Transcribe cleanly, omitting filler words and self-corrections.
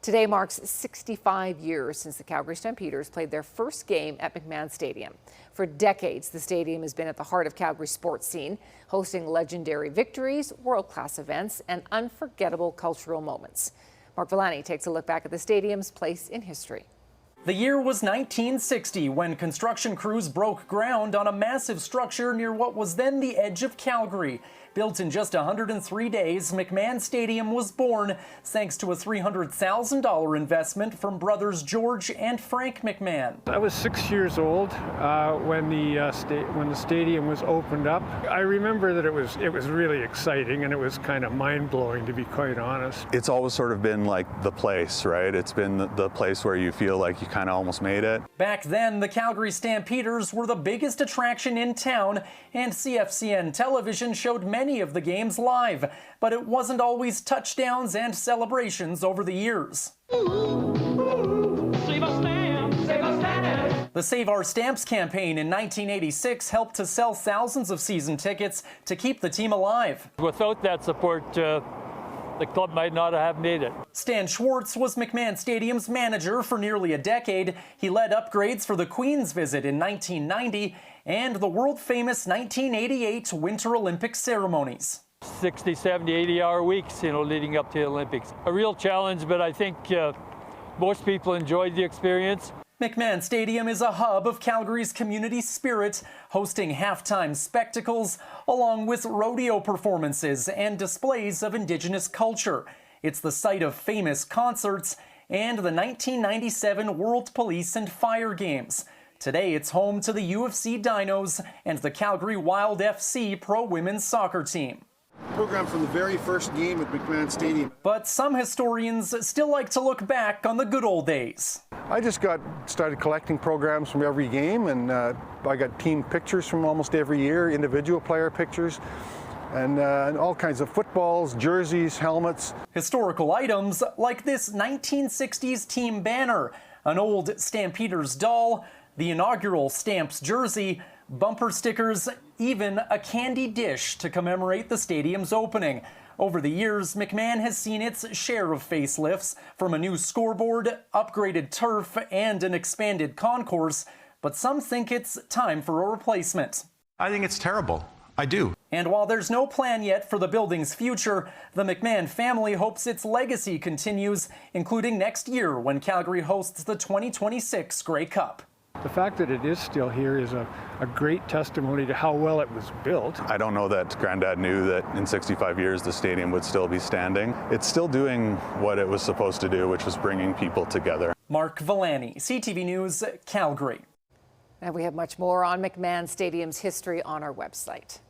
Today marks 65 years since the Calgary Stampeders played their first game at McMahon Stadium. For decades, the stadium has been at the heart of Calgary's sports scene, hosting legendary victories, world-class events, and unforgettable cultural moments. Mark Villani takes a look back at the stadium's place in history. The year was 1960 when construction crews broke ground on a massive structure near what was then the edge of Calgary. Built in just 103 days, McMahon Stadium was born thanks to a $300,000 investment from brothers George and Frank McMahon. I was 6 years old when the stadium was opened up. I remember that it was really exciting and it was kind of mind-blowing, to be quite honest. It's always sort of been like the place, right? It's been the place where you feel like you kind of almost made it. Back then, the Calgary Stampeders were the biggest attraction in town, and CFCN television showed many of the games live, but it wasn't always touchdowns and celebrations over the years. The Save Our Stamps campaign in 1986 helped to sell thousands of season tickets to keep the team alive. Without that support, the club might not have made it. Stan Schwartz was McMahon Stadium's manager for nearly a decade. He led upgrades for the Queen's visit in 1990 and the world-famous 1988 Winter Olympic ceremonies. 60, 70, 80-hour weeks, leading up to the Olympics. A real challenge, but I think most people enjoyed the experience. McMahon Stadium is a hub of Calgary's community spirit, hosting halftime spectacles along with rodeo performances and displays of Indigenous culture. It's the site of famous concerts and the 1997 World Police and Fire Games. Today it's home to the UFC Dinos and the Calgary Wild FC pro women's soccer team. Program from the very first game at McMahon Stadium. But some historians still like to look back on the good old days. I just started collecting programs from every game, and I got team pictures from almost every year, individual player pictures, and all kinds of footballs, jerseys, helmets. Historical items like this 1960s team banner, an old Stampeders doll, the inaugural Stamps jersey, bumper stickers, even a candy dish to commemorate the stadium's opening. Over the years, McMahon has seen its share of facelifts, from a new scoreboard, upgraded turf, and an expanded concourse, but some think it's time for a replacement. I think it's terrible. I do. And while there's no plan yet for the building's future, the McMahon family hopes its legacy continues, including next year when Calgary hosts the 2026 Grey Cup. The fact that it is still here is a great testimony to how well it was built. I don't know that Granddad knew that in 65 years the stadium would still be standing. It's still doing what it was supposed to do, which was bringing people together. Mark Villani, CTV News, Calgary. And we have much more on McMahon Stadium's history on our website.